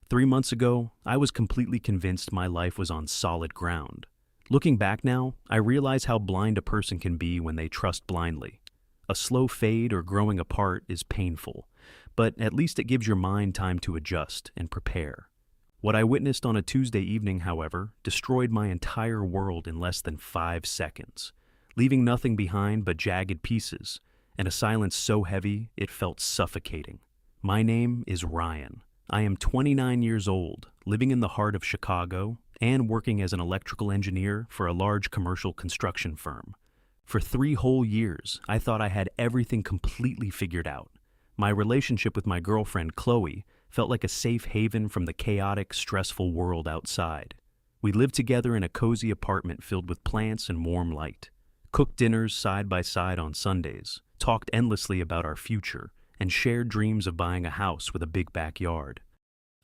3 months ago, I was completely convinced my life was on solid ground. Looking back now, I realize how blind a person can be when they trust blindly. A slow fade or growing apart is painful, but at least it gives your mind time to adjust and prepare. What I witnessed on a Tuesday evening, however, destroyed my entire world in less than 5 seconds, leaving nothing behind but jagged pieces, and a silence so heavy it felt suffocating. My name is Ryan. I am 29 years old, living in the heart of Chicago, and working as an electrical engineer for a large commercial construction firm. For 3 whole years, I thought I had everything completely figured out. My relationship with my girlfriend, Chloe, felt like a safe haven from the chaotic, stressful world outside. We lived together in a cozy apartment filled with plants and warm light, cooked dinners side by side on Sundays, talked endlessly about our future, and shared dreams of buying a house with a big backyard.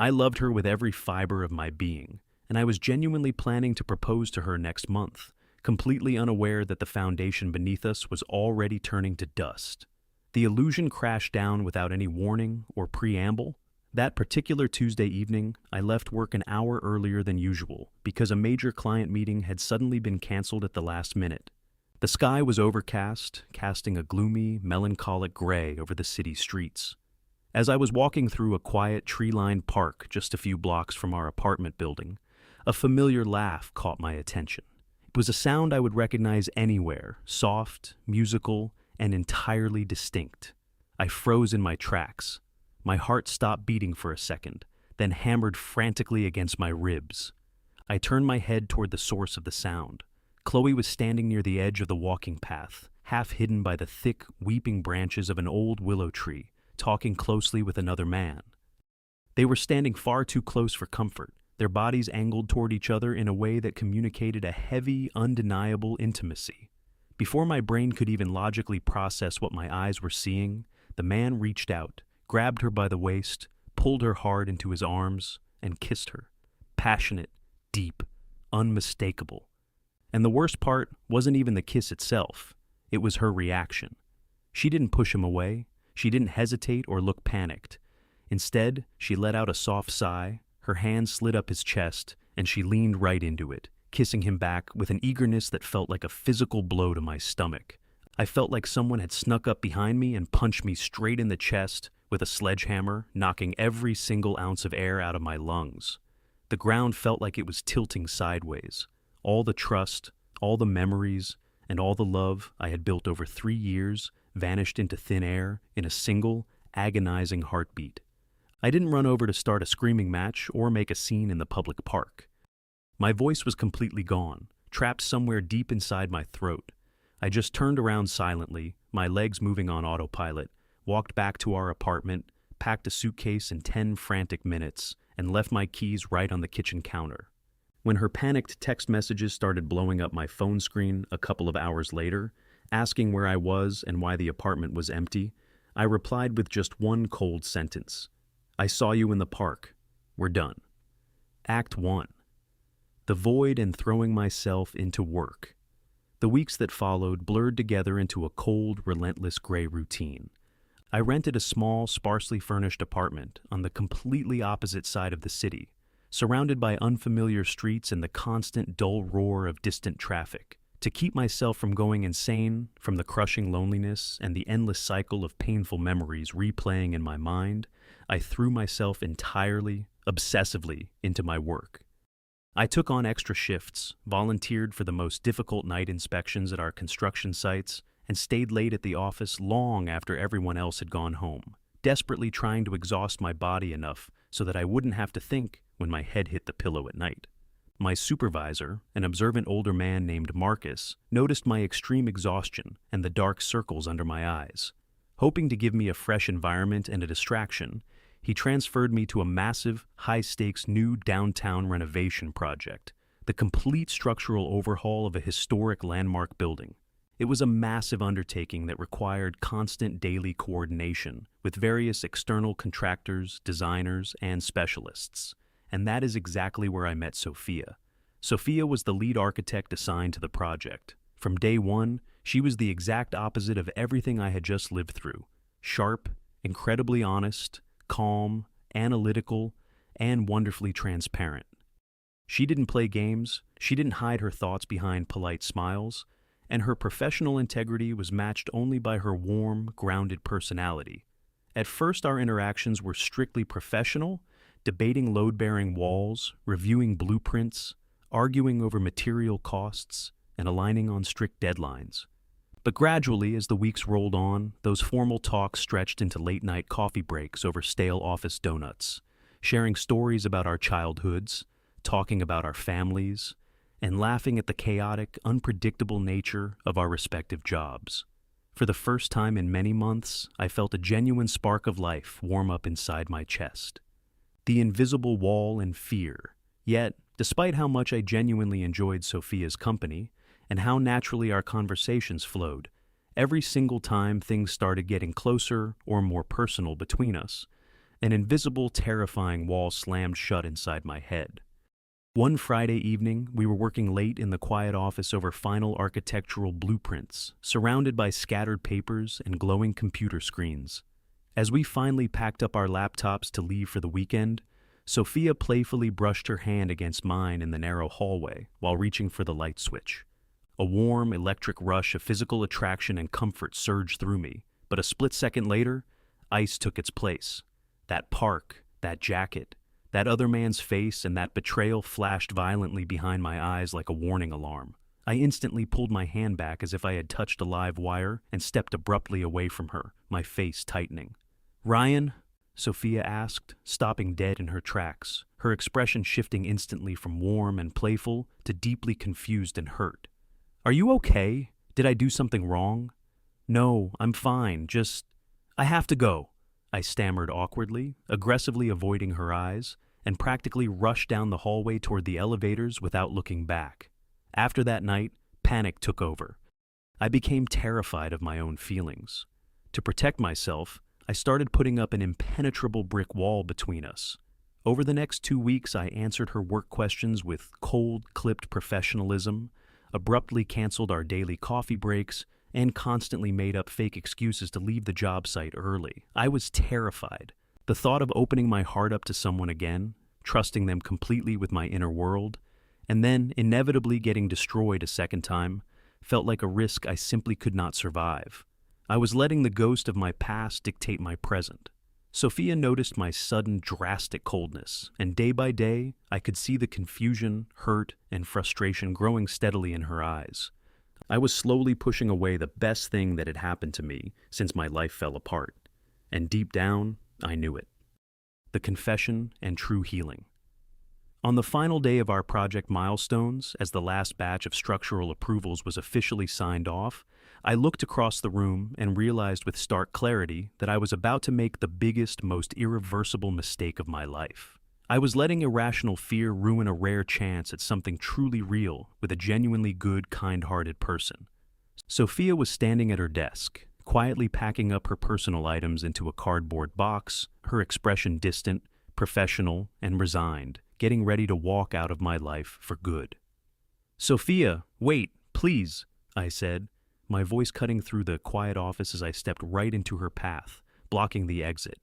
I loved her with every fiber of my being, and I was genuinely planning to propose to her next month, completely unaware that the foundation beneath us was already turning to dust. The illusion crashed down without any warning or preamble. That particular Tuesday evening, I left work an hour earlier than usual because a major client meeting had suddenly been canceled at the last minute. The sky was overcast, casting a gloomy, melancholic gray over the city streets. As I was walking through a quiet, tree-lined park just a few blocks from our apartment building, a familiar laugh caught my attention. It was a sound I would recognize anywhere, soft, musical, and entirely distinct. I froze in my tracks. My heart stopped beating for a second, then hammered frantically against my ribs. I turned my head toward the source of the sound. Chloe was standing near the edge of the walking path, half hidden by the thick, weeping branches of an old willow tree, talking closely with another man. They were standing far too close for comfort, their bodies angled toward each other in a way that communicated a heavy, undeniable intimacy. Before my brain could even logically process what my eyes were seeing, the man reached out, grabbed her by the waist, pulled her hard into his arms, and kissed her. Passionate, deep, unmistakable. And the worst part wasn't even the kiss itself. It was her reaction. She didn't push him away. She didn't hesitate or look panicked. Instead, she let out a soft sigh, her hand slid up his chest, and she leaned right into it, kissing him back with an eagerness that felt like a physical blow to my stomach. I felt like someone had snuck up behind me and punched me straight in the chest with a sledgehammer, knocking every single ounce of air out of my lungs. The ground felt like it was tilting sideways. All the trust, all the memories, and all the love I had built over 3 years vanished into thin air in a single, agonizing heartbeat. I didn't run over to start a screaming match or make a scene in the public park. My voice was completely gone, trapped somewhere deep inside my throat. I just turned around silently, my legs moving on autopilot, walked back to our apartment, packed a suitcase in 10 frantic minutes, and left my keys right on the kitchen counter. When her panicked text messages started blowing up my phone screen a couple of hours later, asking where I was and why the apartment was empty, I replied with just one cold sentence. I saw you in the park. We're done. Act 1. The void and throwing myself into work. The weeks that followed blurred together into a cold, relentless gray routine. I rented a small, sparsely furnished apartment on the completely opposite side of the city, surrounded by unfamiliar streets and the constant dull roar of distant traffic. To keep myself from going insane, from the crushing loneliness and the endless cycle of painful memories replaying in my mind, I threw myself entirely, obsessively into my work. I took on extra shifts, volunteered for the most difficult night inspections at our construction sites, and stayed late at the office long after everyone else had gone home, desperately trying to exhaust my body enough so that I wouldn't have to think when my head hit the pillow at night. My supervisor, an observant older man named Marcus, noticed my extreme exhaustion and the dark circles under my eyes. Hoping to give me a fresh environment and a distraction, he transferred me to a massive, high-stakes new downtown renovation project, the complete structural overhaul of a historic landmark building. It was a massive undertaking that required constant daily coordination with various external contractors, designers, and specialists. And that is exactly where I met Sofia. Sofia was the lead architect assigned to the project. From day one, she was the exact opposite of everything I had just lived through. Sharp, incredibly honest, calm, analytical, and wonderfully transparent. She didn't play games, she didn't hide her thoughts behind polite smiles, and her professional integrity was matched only by her warm, grounded personality. At first, our interactions were strictly professional, debating load-bearing walls, reviewing blueprints, arguing over material costs, and aligning on strict deadlines. But gradually, as the weeks rolled on, those formal talks stretched into late-night coffee breaks over stale office donuts, sharing stories about our childhoods, talking about our families, and laughing at the chaotic, unpredictable nature of our respective jobs. For the first time in many months, I felt a genuine spark of life warm up inside my chest. The invisible wall and fear. Yet, despite how much I genuinely enjoyed Sofia's company, and how naturally our conversations flowed, every single time things started getting closer or more personal between us, an invisible, terrifying wall slammed shut inside my head. One Friday evening, we were working late in the quiet office over final architectural blueprints, surrounded by scattered papers and glowing computer screens. As we finally packed up our laptops to leave for the weekend, Sofia playfully brushed her hand against mine in the narrow hallway while reaching for the light switch. A warm, electric rush of physical attraction and comfort surged through me, but a split second later, ice took its place. That park, that jacket, that other man's face, and that betrayal flashed violently behind my eyes like a warning alarm. I instantly pulled my hand back as if I had touched a live wire and stepped abruptly away from her, my face tightening. "Ryan?" Sofia asked, stopping dead in her tracks, her expression shifting instantly from warm and playful to deeply confused and hurt. "Are you okay? Did I do something wrong?" "No, I'm fine, I have to go," I stammered awkwardly, aggressively avoiding her eyes, and practically rushed down the hallway toward the elevators without looking back. After that night, panic took over. I became terrified of my own feelings. To protect myself, I started putting up an impenetrable brick wall between us. Over the next 2 weeks, I answered her work questions with cold, clipped professionalism, abruptly canceled our daily coffee breaks, and constantly made up fake excuses to leave the job site early. I was terrified. The thought of opening my heart up to someone again, trusting them completely with my inner world, and then inevitably getting destroyed a second time, felt like a risk I simply could not survive. I was letting the ghost of my past dictate my present. Sofia noticed my sudden, drastic coldness, and day by day, I could see the confusion, hurt, and frustration growing steadily in her eyes. I was slowly pushing away the best thing that had happened to me since my life fell apart. And deep down, I knew it. The confession and true healing. On the final day of our project milestones, as the last batch of structural approvals was officially signed off, I looked across the room and realized with stark clarity that I was about to make the biggest, most irreversible mistake of my life. I was letting irrational fear ruin a rare chance at something truly real with a genuinely good, kind-hearted person. Sofia was standing at her desk, quietly packing up her personal items into a cardboard box, her expression distant, professional, and resigned, getting ready to walk out of my life for good. "Sofia, wait, please," I said, my voice cutting through the quiet office as I stepped right into her path, blocking the exit.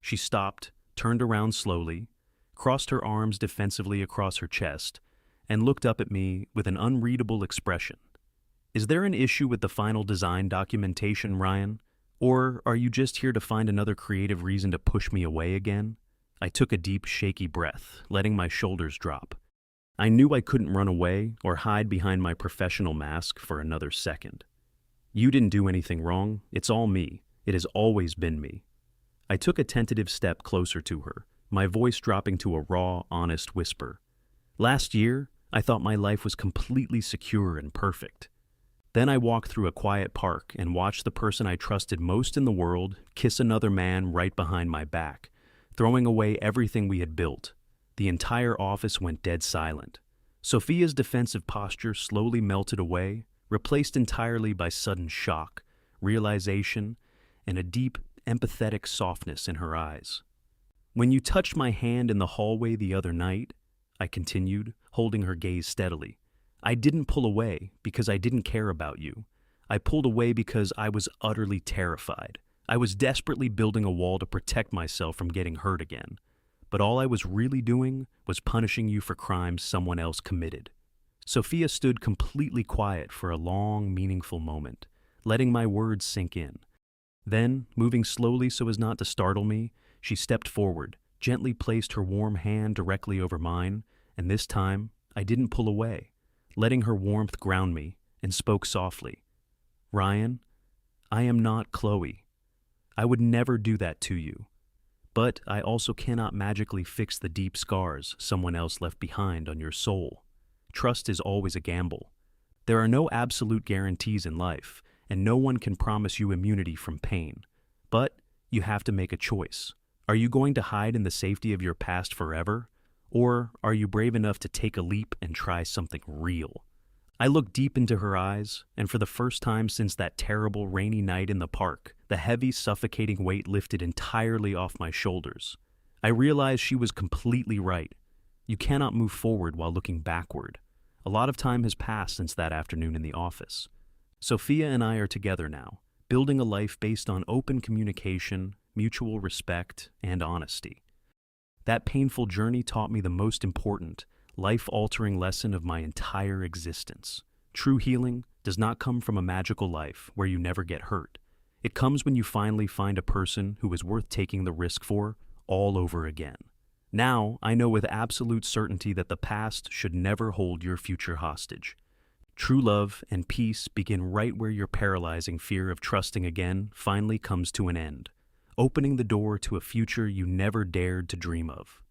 She stopped, turned around slowly, crossed her arms defensively across her chest, and looked up at me with an unreadable expression. "Is there an issue with the final design documentation, Ryan? Or are you just here to find another creative reason to push me away again?" I took a deep, shaky breath, letting my shoulders drop. I knew I couldn't run away or hide behind my professional mask for another second. "You didn't do anything wrong. It's all me. It has always been me." I took a tentative step closer to her, my voice dropping to a raw, honest whisper. "Last year, I thought my life was completely secure and perfect. Then I walked through a quiet park and watched the person I trusted most in the world kiss another man right behind my back, throwing away everything we had built. The entire office went dead silent. Sofia's defensive posture slowly melted away, replaced entirely by sudden shock, realization, and a deep, empathetic softness in her eyes. "When you touched my hand in the hallway the other night," I continued, holding her gaze steadily, "I didn't pull away because I didn't care about you. I pulled away because I was utterly terrified. I was desperately building a wall to protect myself from getting hurt again. but all I was really doing was punishing you for crimes someone else committed. Sofia stood completely quiet for a long, meaningful moment, letting my words sink in. Then, moving slowly so as not to startle me, she stepped forward, gently placed her warm hand directly over mine, and this time, I didn't pull away, letting her warmth ground me, and spoke softly. "Ryan, I am not Chloe. I would never do that to you. But I also cannot magically fix the deep scars someone else left behind on your soul. Trust is always a gamble. There are no absolute guarantees in life, and no one can promise you immunity from pain. But you have to make a choice. Are you going to hide in the safety of your past forever? Or are you brave enough to take a leap and try something real?" I looked deep into her eyes, and for the first time since that terrible rainy night in the park, the heavy, suffocating weight lifted entirely off my shoulders. I realized she was completely right. You cannot move forward while looking backward. A lot of time has passed since that afternoon in the office. Sofia and I are together now, building a life based on open communication, mutual respect, and honesty. That painful journey taught me the most important, life-altering lesson of my entire existence. True healing does not come from a magical life where you never get hurt. It comes when you finally find a person who is worth taking the risk for all over again. Now, I know with absolute certainty that the past should never hold your future hostage. True love and peace begin right where your paralyzing fear of trusting again finally comes to an end, opening the door to a future you never dared to dream of.